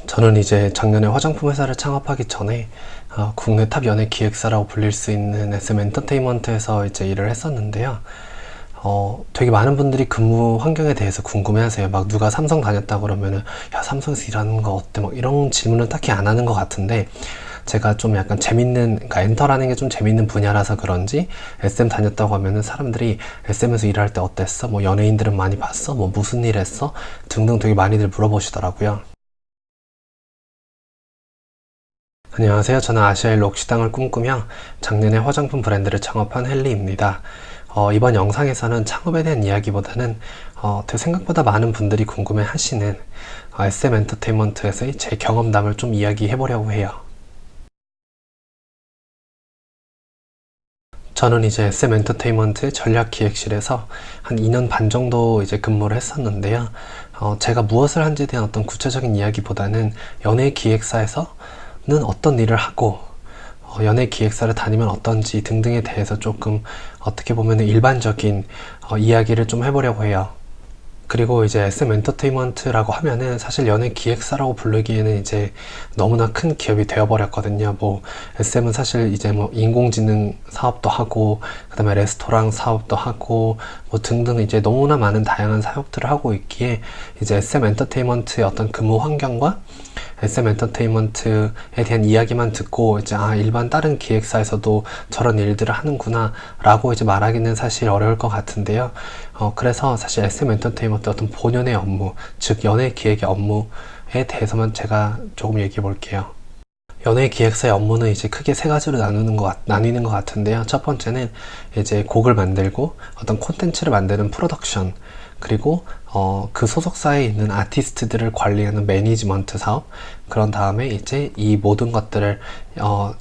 저는 이제 작년에 화장품 회사를 창업하기 전에 국내 탑 연예 기획사라고 불릴 수 있는 SM 엔터테인먼트에서 이제 일을 했었는데요. 되게 많은 분들이 근무 환경에 대해서 궁금해하세요. 막 누가 삼성 다녔다 그러면은 야 삼성에서 일하는 거 어때? 막 이런 질문은 딱히 안 하는 것 같은데 제가 좀 약간 재밌는, 그러니까 엔터라는 게 좀 재밌는 분야라서 그런지 SM 다녔다고 하면은 사람들이 SM에서 일할 때 어땠어? 뭐 연예인들은 많이 봤어? 뭐 무슨 일 했어? 등등 되게 많이들 물어보시더라고요. 안녕하세요. 저는 아시아의 록시당을 꿈꾸며 작년에 화장품 브랜드를 창업한 헨리입니다. 이번 영상에서는 창업에 대한 이야기보다는 되게 생각보다 많은 분들이 궁금해 하시는 SM 엔터테인먼트에서의 제 경험담을 좀 이야기해 보려고 해요. 저는 이제 SM 엔터테인먼트 전략기획실에서 한 2년 반 정도 이제 근무를 했었는데요. 제가 무엇을 한지에 대한 어떤 구체적인 이야기보다는 연예 기획사에서는 어떤 일을 하고 연예 기획사를 다니면 어떤지 등등에 대해서 조금 어떻게 보면 일반적인 이야기를 좀 해보려고 해요. 그리고 이제 SM 엔터테인먼트라고 하면은 사실 연예 기획사라고 부르기에는 이제 너무나 큰 기업이 되어버렸거든요. 뭐 SM은 사실 이제 뭐 인공지능 사업도 하고 그다음에 레스토랑 사업도 하고 뭐 등등 이제 너무나 많은 다양한 사업들을 하고 있기에 이제 SM 엔터테인먼트의 어떤 근무 환경과 SM 엔터테인먼트에 대한 이야기만 듣고 이제 일반 다른 기획사에서도 저런 일들을 하는구나 라고 이제 말하기는 사실 어려울 것 같은데요. 그래서 사실 SM 엔터테인먼트 어떤 본연의 업무, 즉 연예 기획의 업무에 대해서만 제가 조금 얘기해 볼게요. 연예 기획사의 업무는 이제 크게 세 가지로 나뉘는 것 같은데요. 첫 번째는 이제 곡을 만들고 어떤 콘텐츠를 만드는 프로덕션, 그리고 그 소속사에 있는 아티스트들을 관리하는 매니지먼트 사업, 그런 다음에 이제 이 모든 것들을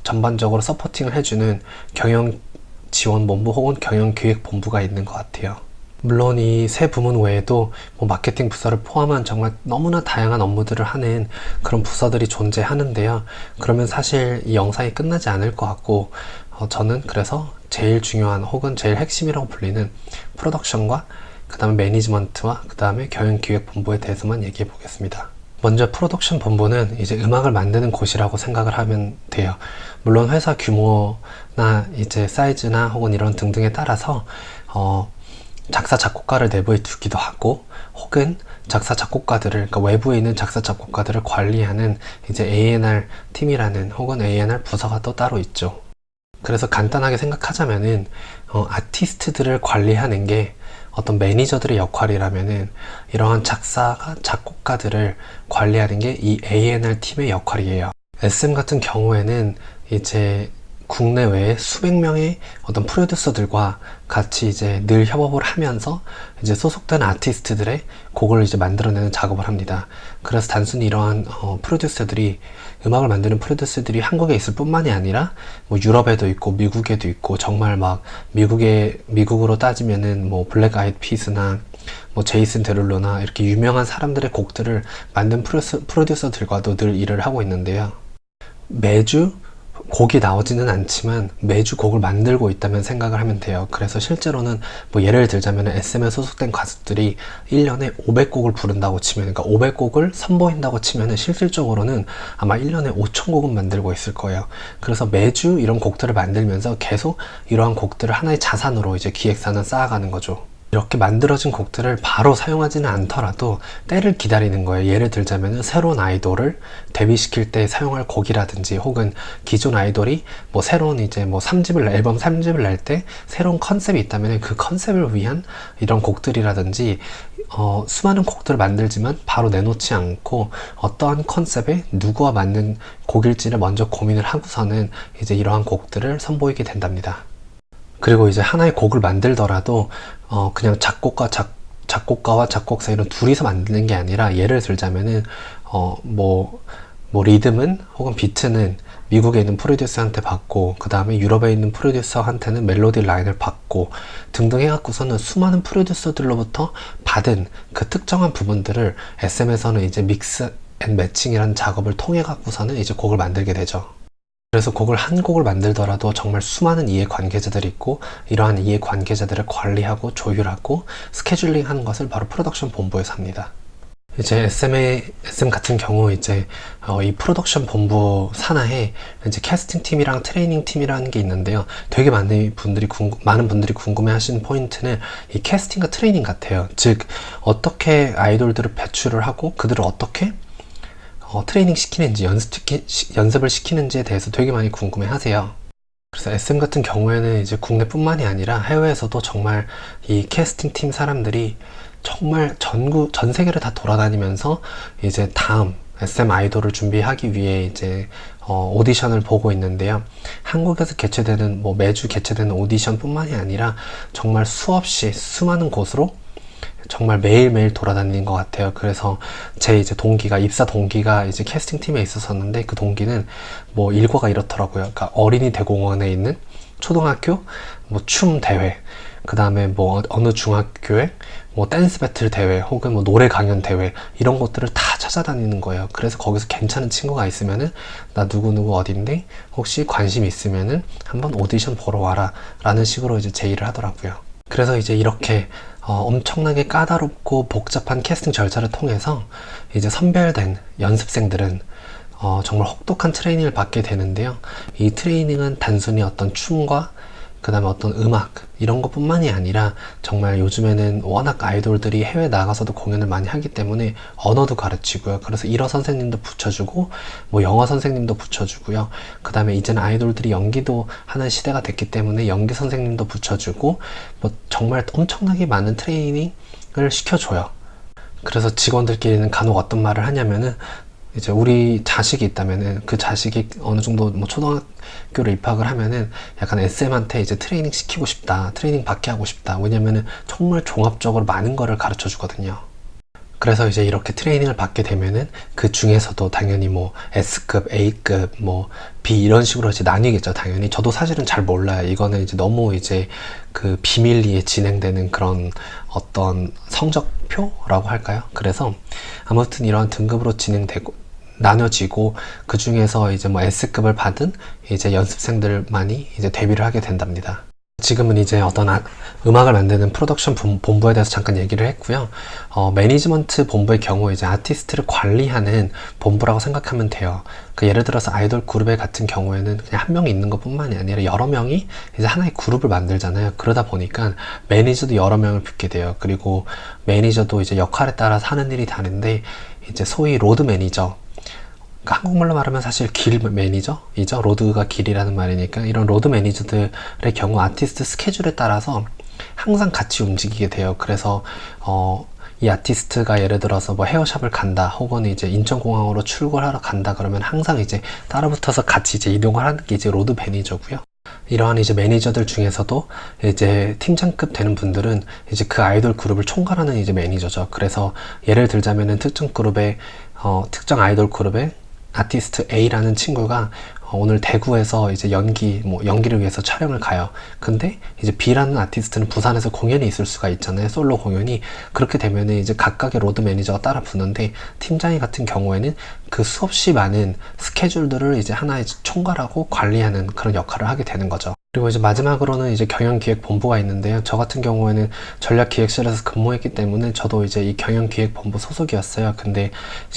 전반적으로 서포팅을 해주는 경영지원본부 혹은 경영기획본부가 있는 것 같아요. 물론 이 세 부문 외에도 뭐 마케팅 부서를 포함한 정말 너무나 다양한 업무들을 하는 그런 부서들이 존재하는데요. 그러면 사실 이 영상이 끝나지 않을 것 같고 저는 그래서 제일 중요한 혹은 제일 핵심이라고 불리는 프로덕션과 그 다음에 매니지먼트와 그 다음에 경영기획본부에 대해서만 얘기해 보겠습니다. 먼저 프로덕션 본부는 이제 음악을 만드는 곳이라고 생각을 하면 돼요. 물론 회사 규모나 이제 사이즈나 혹은 이런 등등에 따라서 작사 작곡가를 내부에 두기도 하고 혹은 작사 작곡가들을, 그러니까 외부에 있는 작사 작곡가들을 관리하는 이제 A&R 팀이라는 혹은 A&R 부서가 또 따로 있죠. 그래서 간단하게 생각하자면은 아티스트들을 관리하는 게 어떤 매니저들의 역할이라면은 이러한 작사가 작곡가들을 관리하는 게 이 A&R 팀의 역할이에요. SM 같은 경우에는 이제 국내외에 수백 명의 어떤 프로듀서들과 같이 이제 늘 협업을 하면서 이제 소속된 아티스트들의 곡을 이제 만들어내는 작업을 합니다. 그래서 단순히 이러한 프로듀서들이, 음악을 만드는 프로듀서들이 한국에 있을 뿐만이 아니라 뭐 유럽에도 있고 미국에도 있고, 정말 막 미국으로 따지면은 뭐 블랙 아이드 피스나 뭐 제이슨 데룰로나 이렇게 유명한 사람들의 곡들을 만든 프로듀서들과도 늘 일을 하고 있는데요. 매주 곡이 나오지는 않지만 매주 곡을 만들고 있다면 생각을 하면 돼요. 그래서 실제로는 뭐 예를 들자면 SM에 소속된 가수들이 1년에 500곡을 부른다고 치면, 그러니까 500곡을 선보인다고 치면은 실질적으로는 아마 1년에 5,000곡은 만들고 있을 거예요. 그래서 매주 이런 곡들을 만들면서 계속 이러한 곡들을 하나의 자산으로 이제 기획사는 쌓아가는 거죠. 이렇게 만들어진 곡들을 바로 사용하지는 않더라도 때를 기다리는 거예요. 예를 들자면 새로운 아이돌을 데뷔시킬 때 사용할 곡이라든지, 혹은 기존 아이돌이 뭐 새로운 이제 뭐 앨범 3집을 낼 때 새로운 컨셉이 있다면 그 컨셉을 위한 이런 곡들이라든지, 수많은 곡들을 만들지만 바로 내놓지 않고 어떠한 컨셉에 누구와 맞는 곡일지를 먼저 고민을 하고서는 이제 이러한 곡들을 선보이게 된답니다. 그리고 이제 하나의 곡을 만들더라도 그냥 작곡가와 작곡사 이런 둘이서 만드는 게 아니라, 예를 들자면은 뭐 리듬은 혹은 비트는 미국에 있는 프로듀서한테 받고, 그 다음에 유럽에 있는 프로듀서한테는 멜로디 라인을 받고 등등 해갖고서는 수많은 프로듀서들로부터 받은 그 특정한 부분들을 SM에서는 이제 믹스 앤 매칭이라는 작업을 통해 갖고서는 이제 곡을 만들게 되죠. 그래서 한 곡을 만들더라도 정말 수많은 이해관계자들이 있고, 이러한 이해관계자들을 관리하고 조율하고 스케줄링 하는 것을 바로 프로덕션 본부에서 합니다. 이제 SM 같은 경우 이제 이 프로덕션 본부 산하에 이제 캐스팅 팀이랑 트레이닝 팀이라는 게 있는데요. 되게 많은 분들이 궁금해하시는 포인트는 이 캐스팅과 트레이닝 같아요. 즉 어떻게 아이돌들을 배출을 하고 그들을 어떻게 트레이닝 시키는지 연습을 시키는지에 대해서 되게 많이 궁금해하세요. 그래서 SM 같은 경우에는 이제 국내뿐만이 아니라 해외에서도 정말 이 캐스팅 팀 사람들이 정말 전 세계를 다 돌아다니면서 이제 다음 SM 아이돌을 준비하기 위해 이제 오디션을 보고 있는데요. 한국에서 개최되는 매주 개최되는 오디션뿐만이 아니라 정말 수많은 곳으로 정말 매일매일 돌아다니는 것 같아요. 그래서 제 이제 입사 동기가 이제 캐스팅 팀에 있었었는데 그 동기는 일과가 이렇더라고요. 그러니까 어린이 대공원에 있는 초등학교 춤 대회, 그 다음에 어느 중학교에 댄스 배틀 대회 혹은 노래 강연 대회 이런 것들을 다 찾아다니는 거예요. 그래서 거기서 괜찮은 친구가 있으면은 나 누구누구 어딘데 혹시 관심 있으면은 한번 오디션 보러 와라 라는 식으로 이제 제의를 하더라고요. 그래서 이제 이렇게 엄청나게 까다롭고 복잡한 캐스팅 절차를 통해서 이제 선별된 연습생들은 정말 혹독한 트레이닝을 받게 되는데요. 이 트레이닝은 단순히 어떤 춤과 그 다음에 어떤 음악 이런 것뿐만이 아니라 정말 요즘에는 워낙 아이돌들이 해외 나가서도 공연을 많이 하기 때문에 언어도 가르치고요. 그래서 일어 선생님도 붙여주고 영어 선생님도 붙여주고요. 그 다음에 이제는 아이돌들이 연기도 하는 시대가 됐기 때문에 연기 선생님도 붙여주고 정말 엄청나게 많은 트레이닝을 시켜줘요. 그래서 직원들끼리는 간혹 어떤 말을 하냐면은 이제 우리 자식이 있다면은 그 자식이 어느 정도 초등학교를 입학을 하면은 약간 SM한테 이제 트레이닝 시키고 싶다, 트레이닝 받게 하고 싶다. 왜냐면은 정말 종합적으로 많은 거를 가르쳐 주거든요. 그래서 이제 이렇게 트레이닝을 받게 되면은 그 중에서도 당연히 S급, A급, B 이런 식으로 이제 나뉘겠죠. 당연히 저도 사실은 잘 몰라요. 이거는 이제 너무 이제 그 비밀리에 진행되는 그런 어떤 성적표라고 할까요? 그래서 아무튼 이런 등급으로 나눠지고 그 중에서 이제 S급을 받은 이제 연습생들만이 이제 데뷔를 하게 된답니다. 지금은 이제 어떤 음악을 만드는 프로덕션 본부에 대해서 잠깐 얘기를 했고요. 매니지먼트 본부의 경우 이제 아티스트를 관리하는 본부라고 생각하면 돼요. 예를 들어서 아이돌 그룹의 같은 경우에는 그냥 한 명이 있는 것뿐만이 아니라 여러 명이 이제 하나의 그룹을 만들잖아요. 그러다 보니까 매니저도 여러 명을 붙게 돼요. 그리고 매니저도 이제 역할에 따라서 하는 일이 다른데 이제 소위 로드 매니저, 그러니까 한국말로 말하면 사실 길 매니저이죠. 로드가 길이라는 말이니까 이런 로드 매니저들의 경우 아티스트 스케줄에 따라서 항상 같이 움직이게 돼요. 그래서 이 아티스트가 예를 들어서 헤어샵을 간다 혹은 이제 인천공항으로 출국하러 간다 그러면 항상 이제 따라붙어서 같이 이제 이동을 하는 게 이제 로드 매니저고요. 이러한 이제 매니저들 중에서도 이제 팀장급 되는 분들은 이제 그 아이돌 그룹을 총괄하는 이제 매니저죠. 그래서 예를 들자면은 특정 아이돌 그룹의 아티스트 A라는 친구가 오늘 대구에서 이제 연기를 위해서 촬영을 가요. 근데 이제 B라는 아티스트는 부산에서 공연이 있을 수가 있잖아요. 솔로 공연이. 그렇게 되면은 이제 각각의 로드 매니저가 따라 붙는데 팀장이 같은 경우에는 그 수없이 많은 스케줄들을 이제 하나의 총괄하고 관리하는 그런 역할을 하게 되는 거죠. 그리고 이제 마지막으로는 이제 경영기획본부가 있는데요. 저 같은 경우에는 전략기획실에서 근무했기 때문에 저도 이제 이 경영기획본부 소속이었어요. 근데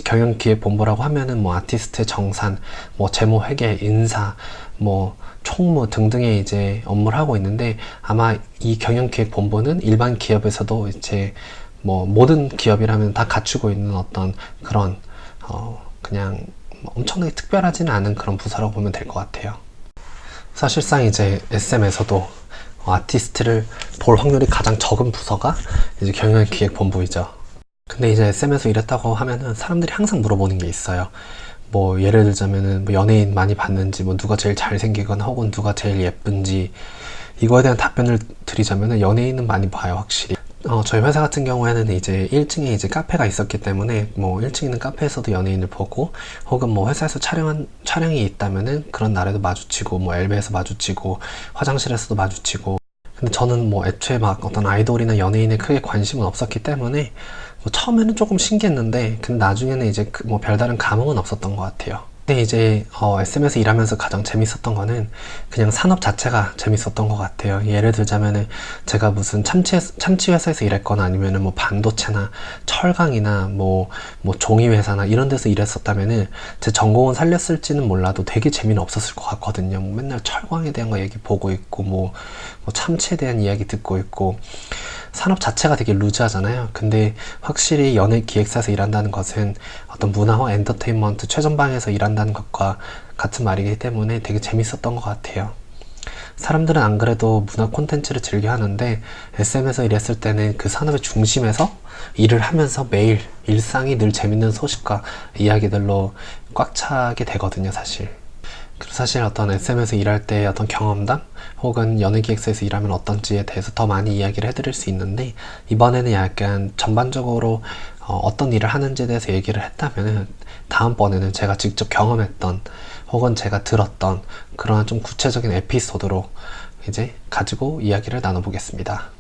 경영기획본부라고 하면은 아티스트의 정산, 재무회계, 인사, 총무 등등의 이제 업무를 하고 있는데 아마 이 경영기획본부는 일반 기업에서도 이제 모든 기업이라면 다 갖추고 있는 어떤 그런 그냥 엄청나게 특별하지는 않은 그런 부서라고 보면 될 것 같아요. 사실상 이제 SM에서도 아티스트를 볼 확률이 가장 적은 부서가 이제 경영기획본부이죠. 근데 이제 SM에서 일했다고 하면은 사람들이 항상 물어보는 게 있어요. 예를 들자면은 연예인 많이 봤는지, 누가 제일 잘생기거나 혹은 누가 제일 예쁜지, 이거에 대한 답변을 드리자면은 연예인은 많이 봐요, 확실히. 저희 회사 같은 경우에는 이제 1층에 이제 카페가 있었기 때문에 1층에 있는 카페에서도 연예인을 보고 혹은 회사에서 촬영이 있다면은 그런 날에도 마주치고 엘베에서 마주치고 화장실에서도 마주치고. 근데 저는 애초에 어떤 아이돌이나 연예인에 크게 관심은 없었기 때문에 처음에는 조금 신기했는데 근데 나중에는 이제 별다른 감흥은 없었던 것 같아요. 근데 이제 SM에서 일하면서 가장 재밌었던 거는 그냥 산업 자체가 재밌었던 것 같아요. 예를 들자면은 제가 무슨 참치 회사에서 일했거나 아니면은 뭐 반도체나 철강이나 뭐 종이 회사나 이런 데서 일했었다면은 제 전공은 살렸을지는 몰라도 되게 재미는 없었을 것 같거든요. 뭐 맨날 철강에 대한 거 얘기 보고 있고 뭐 참치에 대한 이야기 듣고 있고 산업 자체가 되게 루즈하잖아요. 근데 확실히 연예 기획사에서 일한다는 것은 어떤 문화와 엔터테인먼트 최전방에서 일한다는 것과 같은 말이기 때문에 되게 재밌었던 것 같아요. 사람들은 안 그래도 문화 콘텐츠를 즐겨 하는데 SM에서 일했을 때는 그 산업의 중심에서 일을 하면서 매일 일상이 늘 재밌는 소식과 이야기들로 꽉 차게 되거든요, 사실. 그리고 사실 어떤 SM에서 일할 때 어떤 경험담 혹은 연예기획사에서 일하면 어떤지에 대해서 더 많이 이야기를 해드릴 수 있는데, 이번에는 약간 전반적으로 어떤 일을 하는지에 대해서 얘기를 했다면 다음번에는 제가 직접 경험했던 혹은 제가 들었던 그런 좀 구체적인 에피소드로 이제 가지고 이야기를 나눠보겠습니다.